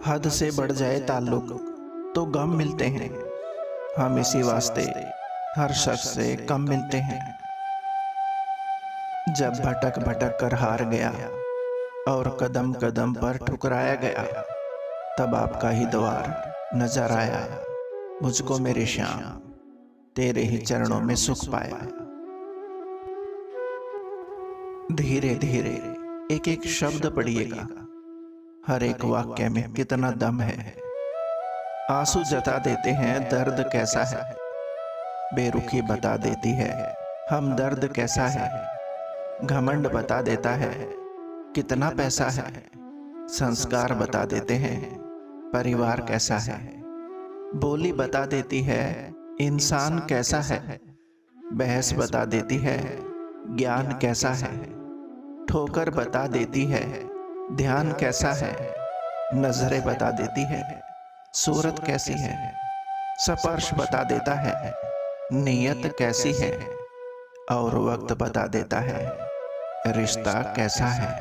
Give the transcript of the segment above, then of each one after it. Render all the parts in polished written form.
हद से बढ़ जाए ताल्लुक तो गम मिलते हैं। हम इसी वास्ते हर शख्स से कम मिलते हैं। जब भटक भटक कर हार गया और कदम कदम पर ठुकराया गया, तब आपका ही द्वार नजर आया। मुझको मेरे श्याम तेरे ही चरणों में सुख पाया। धीरे धीरे एक एक शब्द पढ़िएगा, हर एक वाक्य में कितना दम है। आंसू जता देते हैं दर्द कैसा है, बेरुखी बता देती है हम दर्द कैसा है। घमंड बता देता है कितना पैसा है, संस्कार बता देते हैं परिवार कैसा है। बोली बता देती है इंसान कैसा है, बहस बता देती है ज्ञान कैसा है। ठोकर बता देती है ध्यान कैसा है, नजरें बता देती है सूरत कैसी है। स्पर्श बता देता है नीयत कैसी है, और वक्त बता देता है रिश्ता कैसा है।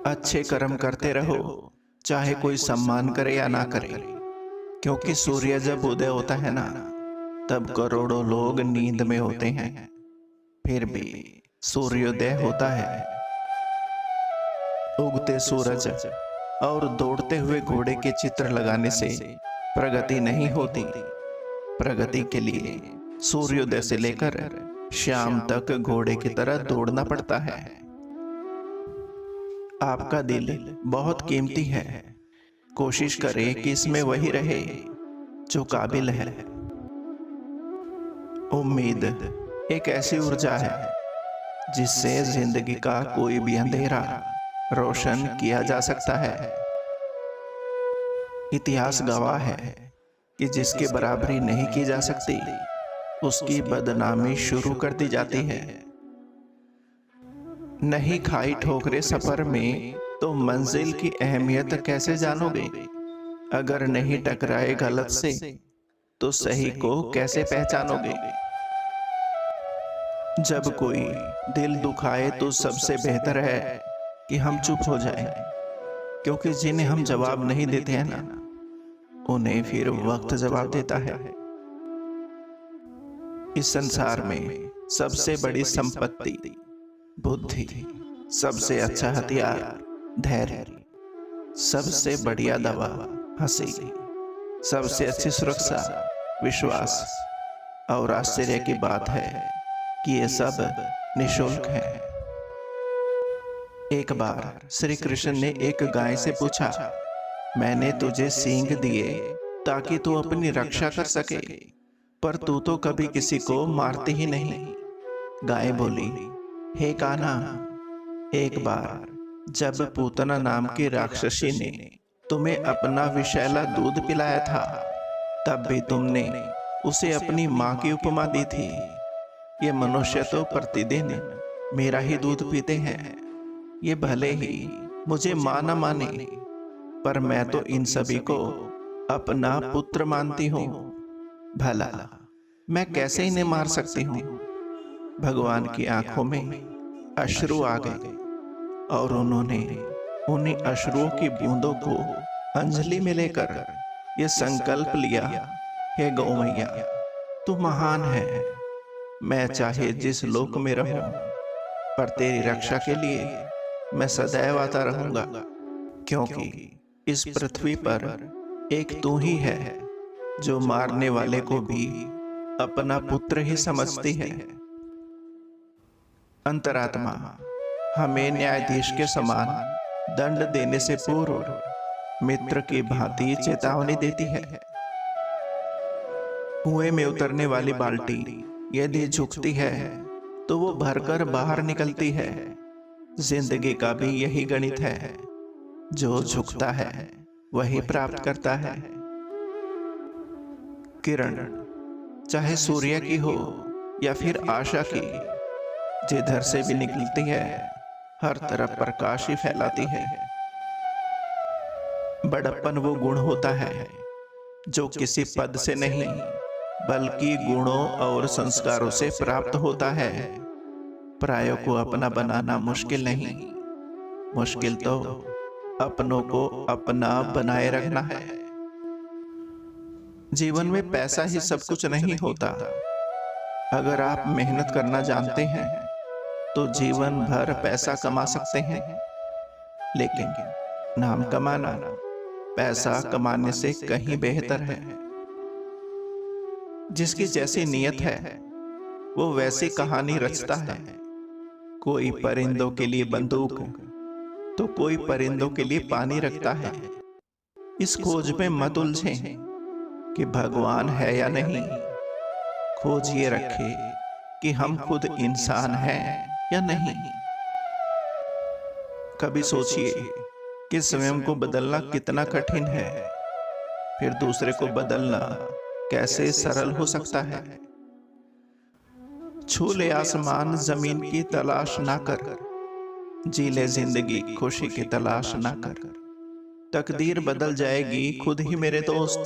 अच्छे कर्म करते रहो, चाहे कोई सम्मान करे या ना करे, क्योंकि सूर्य जब उदय होता है ना, तब करोड़ों लोग नींद में होते हैं, फिर भी सूर्योदय होता है। उगते सूरज और दौड़ते हुए घोड़े के चित्र लगाने से प्रगति नहीं होती। प्रगति के लिए सूर्योदय से लेकर शाम तक घोड़े की तरह दौड़ना पड़ता है। आपका दिल बहुत कीमती है, कोशिश करें कि इसमें वही रहे जो काबिल है। उम्मीद एक ऐसी ऊर्जा है जिससे जिंदगी का कोई भी अंधेरा रोशन किया जा सकता है। इतिहास गवाह है कि जिसकी बराबरी नहीं की जा सकती, उसकी बदनामी शुरू कर दी जाती है। नहीं खाई ठोकरे सफर में तो मंजिल की अहमियत कैसे जानोगे। अगर नहीं टकराए गलत से तो सही को कैसे पहचानोगे। जब कोई दिल दुखाए तो सबसे बेहतर है कि हम चुप हो जाएं, क्योंकि जिन्हें हम जवाब नहीं देते हैं ना, उन्हें फिर वक्त जवाब देता है। इस संसार में सबसे बड़ी संपत्ति बुद्धि, सबसे अच्छा हथियार धैर्य, सबसे बढ़िया दवा हंसी, सबसे अच्छी सुरक्षा विश्वास। और आश्चर्य की बात है कि ये सब निःशुल्क है। एक बार श्री कृष्ण ने एक गाय से पूछा, मैंने तुझे सींग दिए ताकि तू अपनी रक्षा कर सके, पर तू तो कभी किसी को मारती ही नहीं। गाय बोली, हे कान्हा, एक बार जब पूतना नाम की राक्षसी ने तुम्हें अपना विषैला दूध पिलाया था, तब भी तुमने उसे अपनी माँ की उपमा दी थी। ये मनुष्य तो प्रतिदिन मेरा ही दूध पीते हैं, ये भले ही मुझे मां न माने, पर मैं तो इन सभी को अपना पुत्र मानती हूं। भला मैं कैसे इन्हें मार सकती हूं। भगवान की आंखों में अश्रु आ गए और उन्होंने उन्हीं अश्रुओं की बूंदों को अंजलि में लेकर यह संकल्प लिया, हे गौ मैया, तू महान है। मैं चाहे जिस लोक में रहूं, पर तेरी रक्षा के लिए मैं सदैव आता रहूंगा, क्योंकि इस पृथ्वी पर एक तू ही है जो मारने वाले को भी अपना पुत्र ही समझती है। अंतरात्मा हमें न्यायाधीश के समान दंड देने से पूर्व मित्र की भांति चेतावनी देती है। कुएं में उतरने वाली बाल्टी यदि झुकती है तो वो भरकर बाहर निकलती है। जिंदगी का भी यही गणित है, जो झुकता है वही प्राप्त करता है। किरण चाहे सूर्य की हो या फिर आशा की, जिधर से भी निकलती है हर तरफ प्रकाश ही फैलाती है। बड़प्पन वो गुण होता है जो किसी पद से नहीं बल्कि गुणों और संस्कारों से प्राप्त होता है। परायों को अपना बनाना मुश्किल नहीं, मुश्किल तो अपनों को अपना बनाए रखना है। जीवन में पैसा ही सब कुछ नहीं होता। अगर आप मेहनत करना जानते हैं तो जीवन भर पैसा कमा सकते हैं, लेकिन नाम कमाना पैसा कमाने से कहीं बेहतर है। जिसकी जैसी नियत है वो वैसी कहानी रचता है। कोई परिंदों के लिए बंदूक तो कोई परिंदों के लिए पानी रखता है। इस खोज में मत उलझें कि भगवान है या नहीं। खोज ये रखे कि हम खुद इंसान हैं या नहीं। कभी सोचिए कि स्वयं को बदलना कितना कठिन है, फिर दूसरे को बदलना कैसे सरल हो सकता है। छू ले आसमान जमीन की तलाश ना कर, जी ले जिंदगी खुशी की तलाश ना कर। तकदीर बदल जाएगी खुद ही मेरे दोस्त,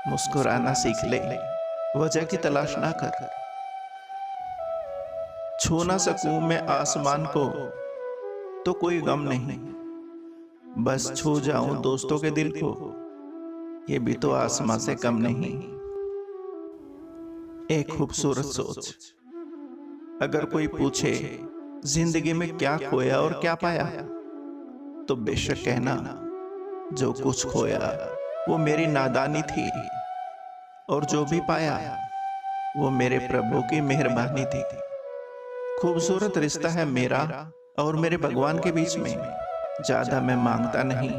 मुस्कुराना सीख ले, वजह की तलाश ना कर। छू ना सकूं मैं आसमान को तो कोई गम नहीं, बस छू जाऊं दोस्तों के दिल को, ये भी तो आसमां से कम नहीं। एक खूबसूरत सोच। अगर कोई पूछे जिंदगी में क्या खोया और क्या पाया, तो बेशक कहना जो कुछ खोया वो मेरी नादानी थी, और जो भी पाया वो मेरे प्रभु की मेहरबानी थी। खूबसूरत रिश्ता है मेरा और मेरे भगवान के बीच में। ज्यादा मैं मांगता नहीं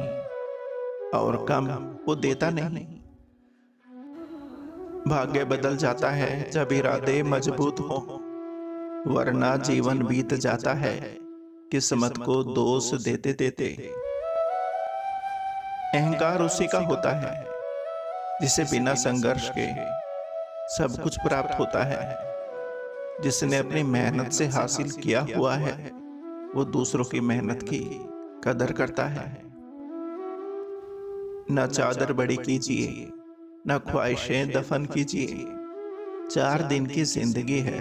और कम वो देता नहीं। भाग्य बदल जाता है जब इरादे मजबूत हो, वरना जीवन बीत जाता है किस्मत को दोष देते देते। अहंकार उसी का होता है जिसे बिना संघर्ष के सब कुछ प्राप्त होता है। जिसने अपनी मेहनत से हासिल किया हुआ है वो दूसरों की मेहनत की कदर करता है। न चादर बड़ी कीजिए न ख्वाहिशें दफन कीजिए। 4 दिन की जिंदगी है,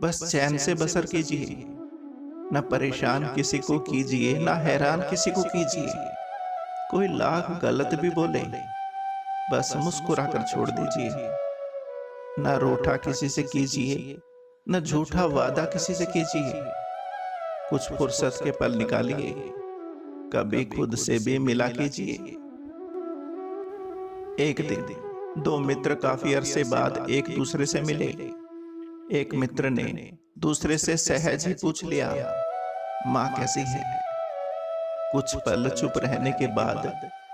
बस चैन से बसर कीजिए। न परेशान किसी को कीजिए न हैरान किसी को कीजिए। कोई लाख गलत भी बोले बस मुस्कुरा कर छोड़ दीजिए। न रूठा किसी से कीजिए न झूठा वादा किसी से कीजिए। कुछ फुर्सत के पल निकालिए, कभी खुद से भी मिला कीजिए। एक दिन 2 मित्र काफी अरसे बाद एक दूसरे से मिले। एक मित्र ने दूसरे से सहज ही पूछ लिया, माँ कैसी है? कुछ पल चुप रहने के बाद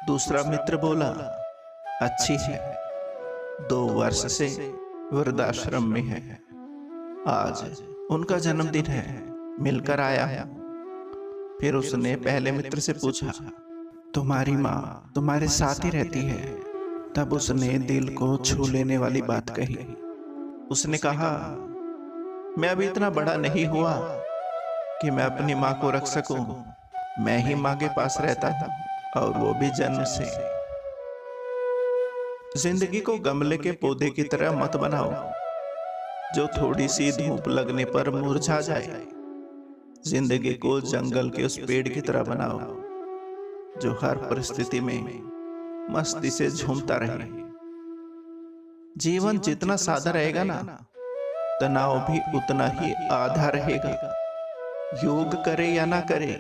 दूसरा मित्र बोला, अच्छी है, 2 वर्ष से वृद्धाश्रम में है। आज उनका जन्मदिन है, मिलकर आया है। फिर उसने पहले मित्र से पूछा, तुम्हारी माँ तुम्हारे साथ ही रहती है? तब उसने दिल को छू लेने वाली बात कही। उसने कहा, मैं अभी इतना बड़ा नहीं हुआ कि मैं अपनी माँ को रख सकूं। मैं ही माँ के पास रहता था और वो भी जन्म से। जिंदगी को गमले के पौधे की तरह मत बनाओ जो थोड़ी सी धूप लगने पर मुरझा जाए। जिंदगी को जंगल के उस पेड़ की तरह बनाओ जो हर परिस्थिति में मस्ती से झूमता रहे। जीवन जितना सादा रहेगा ना, तनाव भी उतना ही आधा रहेगा। योग करे या ना करे,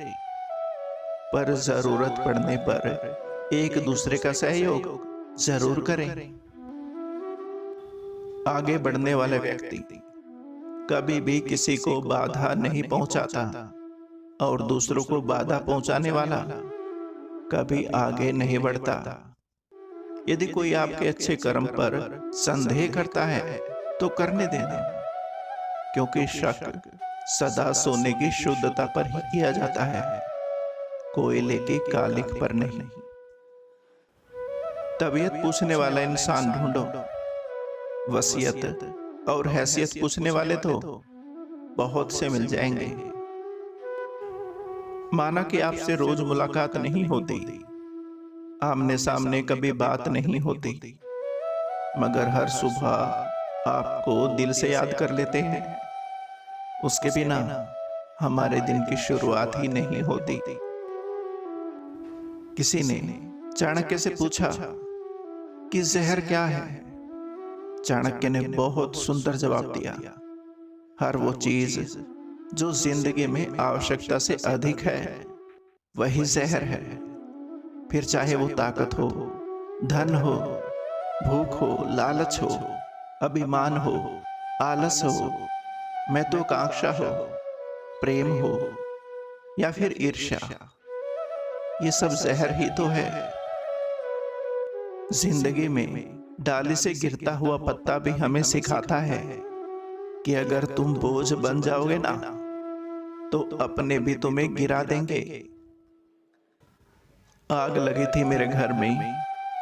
पर जरूरत पड़ने पर एक दूसरे का सहयोग जरूर करें। आगे बढ़ने वाला व्यक्ति कभी भी किसी को बाधा नहीं पहुंचाता और दूसरों को बाधा पहुंचाने वाला कभी आगे नहीं बढ़ता। यदि कोई आपके अच्छे कर्म पर संदेह करता है तो करने देना, क्योंकि शक सदा सोने की शुद्धता पर ही किया जाता है, कोयले की कालिख पर नहीं। तबीयत पूछने वाला इंसान ढूंढो, वसीयत और हैसियत पूछने वाले तो बहुत से मिल जाएंगे। माना कि आपसे रोज मुलाकात नहीं होती, आमने सामने कभी बात नहीं होती, मगर हर सुबह आपको दिल से याद कर लेते हैं। उसके बिना हमारे दिन की शुरुआत ही नहीं होती। किसी ने चाणक्य से पूछा कि जहर क्या है। चाणक्य ने बहुत सुंदर जवाब दिया, हर वो चीज जो जिंदगी में आवश्यकता से अधिक है वही जहर है। फिर चाहे वो ताकत हो, धन हो, भूख हो, लालच हो, अभिमान हो, आलस हो, महत्वाकांक्षा हो, प्रेम हो या फिर ईर्ष्या, ये सब जहर ही तो है। जिंदगी में डाली से गिरता हुआ पत्ता भी हमें सिखाता है कि अगर तुम बोझ बन जाओगे ना तो अपने भी तुम्हें गिरा देंगे। आग लगी थी मेरे घर में,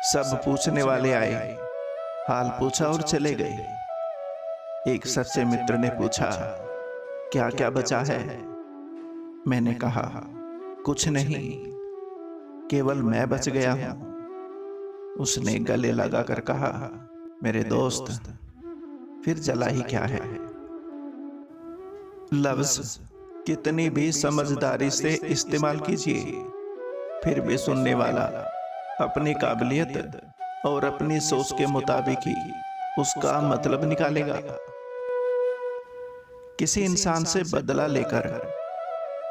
सब पूछने वाले आए, हाल पूछा और चले गए। एक सच्चे मित्र ने पूछा, क्या क्या बचा है? मैंने कहा, कुछ नहीं, केवल मैं बच गया हूं। उसने गले लगाकर कहा, मेरे दोस्त, फिर जला ही क्या है। लफ्ज कितनी भी समझदारी से इस्तेमाल कीजिए, फिर भी सुनने वाला अपनी काबिलियत और अपनी सोच के मुताबिक ही उसका मतलब निकालेगा। किसी इंसान से बदला लेकर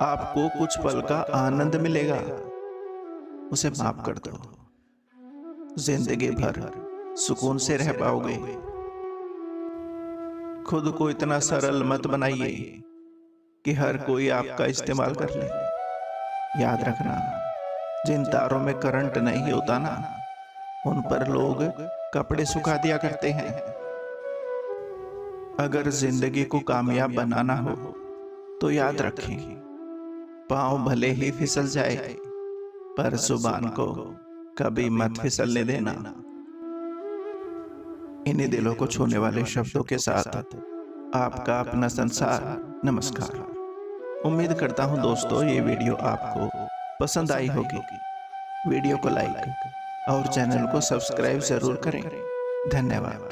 आपको कुछ पल का आनंद मिलेगा, उसे माफ कर दो, जिंदगी भर सुकून से रह पाओगे। खुद को इतना सरल मत बनाइए कि हर कोई आपका इस्तेमाल कर ले। याद रखना, जिन तारों में करंट नहीं होता ना, उन पर लोग कपड़े सुखा दिया करते हैं। अगर जिंदगी को कामयाब बनाना हो तो याद रखें, पांव भले ही फिसल जाए पर जुबान को कभी मत फिसलने देना। इन्हीं दिलों को छूने वाले शब्दों के साथ आपका अपना संसार नमस्कार। उम्मीद करता हूं दोस्तों ये वीडियो आपको पसंद आई होगी। वीडियो को लाइक और चैनल को सब्सक्राइब जरूर करें। धन्यवाद।